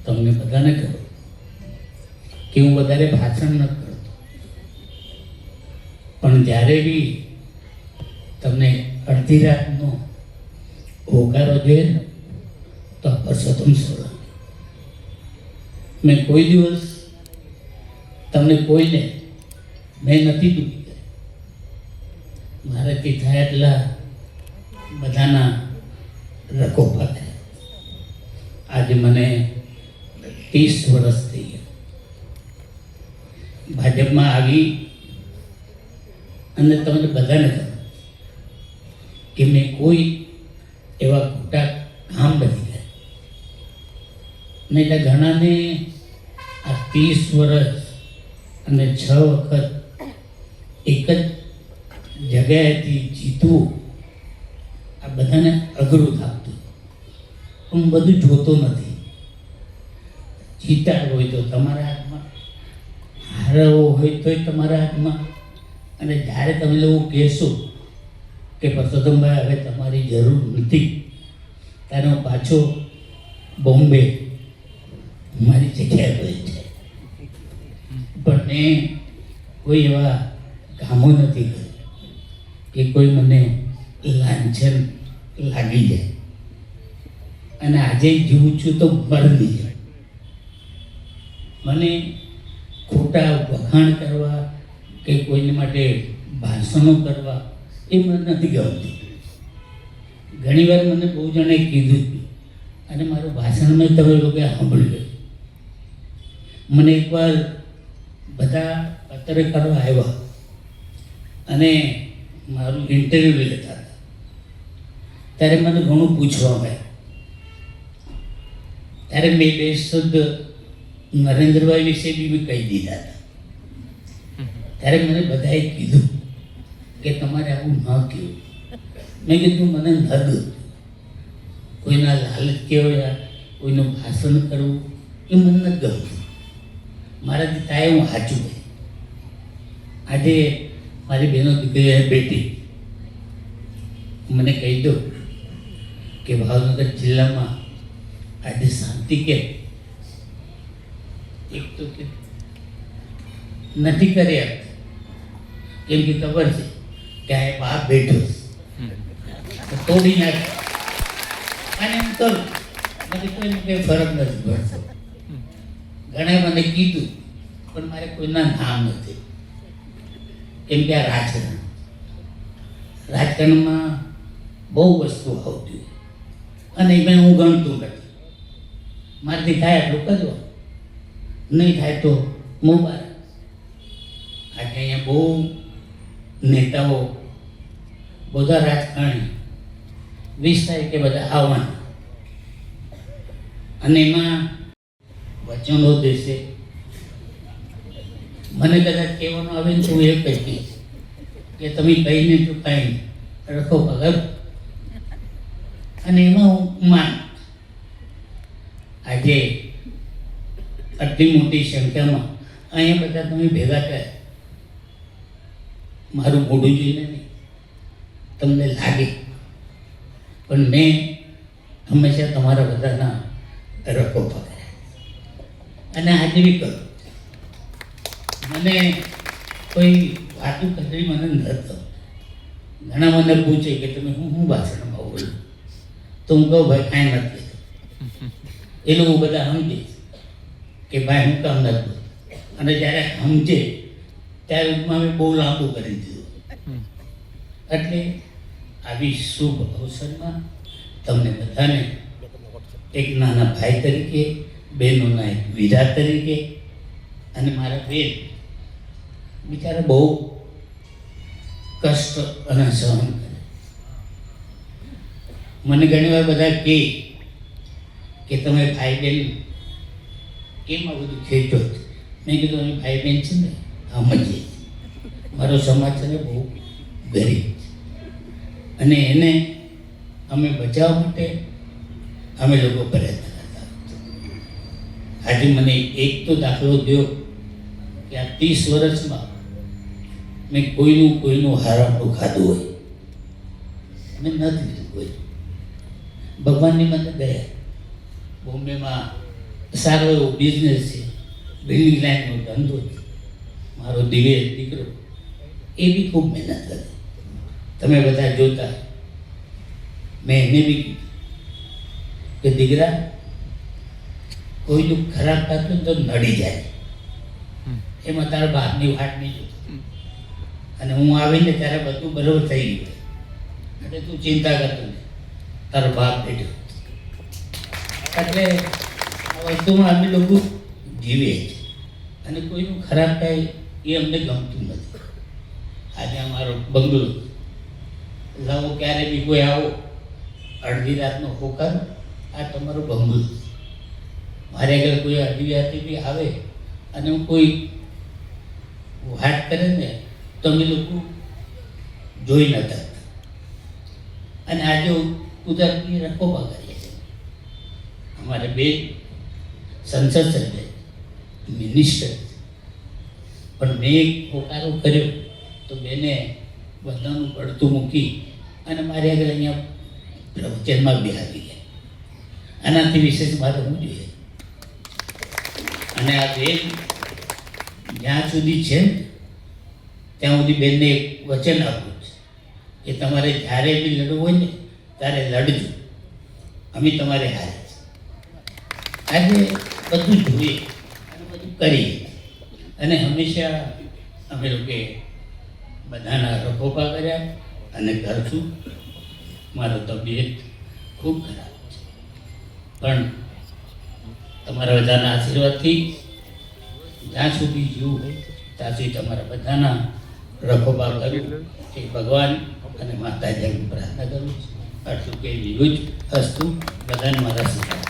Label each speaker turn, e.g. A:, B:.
A: તમને બધાને ખબર કે હું વધારે ભાષણ ન કરતો, પણ જ્યારે બી તમને અડધી રાતનો હોકારો જોઈએ ને તો પરસોત્તમ સોલંકી. મેં કોઈ દિવસ તમને કોઈને મેં નથી દુઃખી કર્યા. મારાથી થાય એટલા બધાના રકોપા થયા. આજે મને 30 વર્ષ થઈ ગયા. ભાજપમાં આવી અને તમને બધાને ખબર કે મેં કોઈ એવા ખોટા કામ નથી કર્યા. નહીં તો ઘણાને આ 30 વર્ષ અને 6 વખત એક જ જગ્યાએથી જીતવું આ બધાને અઘરું થતું. હું બધું જોતો નથી. જીતા હોય તો તમારા હાથમાં, હારવો હોય તોય તમારા હાથમાં. અને જ્યારે તમે લોકો કહેશો કે પરસોત્તમભાઈ હવે તમારી જરૂર નથી, ત્યારે હું પાછો બોમ્બે મારી જગ્યાએ હોય છે. પણ મેં કોઈ એવા કામો નથી કર્યા કે કોઈ મને લાંછન લાગી જાય. અને આજે જીવું છું તો મરદી જાય. મને ખોટા વખાણ કરવા કે કોઈને માટે ભાષણો કરવા એ મને નથી ગમતું. ઘણીવાર મને બહુ જણે કીધું અને મારું ભાષણ મેં તમે લોકોએ સાંભળ્યું. મને એકવાર બધા પત્રકારો આવ્યા અને મારું ઇન્ટરવ્યૂ લેતા હતા. ત્યારે મને ઘણું પૂછવા આવ્યું. ત્યારે મેં 2 શબ્દ નરેન્દ્રભાઈ વિશે બી મેં કહી દીધા હતા. ત્યારે મને બધાએ કીધું કે તમારે આવું ન કહેવું. મેં કીધું મને ન દઉં. કોઈના લાલચ કહેવાય, કોઈનું ભાષણ કરવું એ મને નથી ગમતું. મારાથી થાય હું સાચું કહે. આજે મારી બહેનો દીકરી બેટી મને કહી દો કે ભાવનગર જિલ્લામાં આજે શાંતિ કેમ? એક તો કે નથી કરી આપતા. કેમ કે ખબર છે કે આ બાપ બેઠો છે તોડી નાખે અને એમ કરું મને કોઈને કંઈ ફરક નથી પડતો. ઘણા મને કીધું પણ મારે કોઈના નામ નથી. કેમ કે આ રાજકારણમાં બહુ વસ્તુ આવતી અને એમાં હું ગણતું નથી. મારાથી થાય એટલું કરવા, નહીં થાય તો મોબાઈલ. આજે અહીંયા બહુ નેતાઓ બધા રાજકારણી 20 તારીખે બધા આવવાના અને એમાં વચનો દેશે. મને કદાચ કહેવાનું આવે ને તો હું એ કહી દઈશ કે તમે કહીને તો કાંઈ રખો પગર. અને એમાં હું માન આજે આટલી મોટી સંખ્યામાં અહીંયા બધા તમે ભેગા થયા. મારું મોઢું જોઈને નહીં તમને લાગે, પણ મેં હંમેશા તમારા બધાના રખો પકડ્યા અને આજે બી કરું. મને કોઈ વાતું કરી મને નથી. ઘણા મને પૂછે કે તમે હું ભાષણમાં બોલું તો હું કહું ભાઈ કાંઈ નથી. એ લોકો બધા સમજે કે ભાઈ હું કામ નથી બોલું. અને જ્યારે સમજે ત્યારે અમે બહુ લાંબુ કરી દીધું. એટલે આવી શુભ અવસરમાં તમને બધાને એક નાના ભાઈ તરીકે, બહેનોના એક વીરા તરીકે, અને મારા બેન બિચારા બહુ કષ્ટ અને સહન કરે. મને ઘણીવાર બધા કહે કે તમે ભાઈ બહેન કેમ આ બધું ખેંચો? મેં કીધું અમે ભાઈ બહેન છે ને સમજીએ. મારો સમાજ છે ને બહુ ગરીબ છે અને એને અમે બચાવવા માટે અમે લોકો પ્રયત્ન કરતા. આજે મને એક તો દાખલો દો કે આ 30 વર્ષમાં મેં કોઈનું હારામનું ખાધું હોય મેં નથી લીધું. કોઈ ભગવાનની મને દયા. બોમ્બેમાં સારો એવો બિઝનેસ છે, બિલ્ડિંગ લાઈનનો ધંધો છે. મારો દિવેશ દીકરો એ બી ખૂબ મહેનત કરે. તમે બધા જોતા, મેં એને બી કીધું કે દીકરા, કોઈનું ખરાબ થતું તો નડી જાય, એમાં તારા બાપની વાટ નહીં જોતો. અને હું આવીને ત્યારે બધું બરોબર થઈ ગયું એટલે તું ચિંતા કરતો નહીં, તારો બાપ બેઠો. એટલે આ વસ્તુમાં અમે લોકો જીવીએ છીએ અને કોઈનું ખરાબ થાય એ અમને ગમતું નથી. આજે અમારો બંગલો લાવો, ક્યારે બી કોઈ આવો અડધી રાતનો હોકારો, આ તમારો બંગલો. મારે આગળ કોઈ અડધી રાતે બી આવે અને હું કોઈ વાત કરે ને તો અમે લોકો જોઈ ન શકતા. અને આજે કુદરતી રખોપા કરીએ છીએ. અમારે બે સંસદ સભ્ય, મિનિસ્ટર, પણ મેં એક હોકારો કર્યો તો બેને બધાનું પડતું મૂકી અને મારી આગળ અહીંયા પ્રવચનમાં બી આવી ગયા. આનાથી વિશેષ મારે શું જોઈએ? અને આ બેન જ્યાં સુધી છે ને ત્યાં સુધી બેનને એક વચન આપવું છે કે તમારે જ્યારે બી લડવું હોય ને ત્યારે લડજો, અમે તમારે હારે છે. આજે બધું જોઈએ અને બધું કરીએ અને હંમેશા અમે લોકોએ બધાના રખોપા કર્યા અને કરશું. મારો તબિયત ખૂબ ખરાબ છે, પણ તમારા બધાના આશીર્વાદથી જ્યાં સુધી જીવું ત્યાં સુધી તમારા બધાના રખોપા કરું એ ભગવાન અને માતાજીની પ્રાર્થના કરું છું. આટલું કે વિરુદ્ધ હસ્તું બધાને મારા સીધા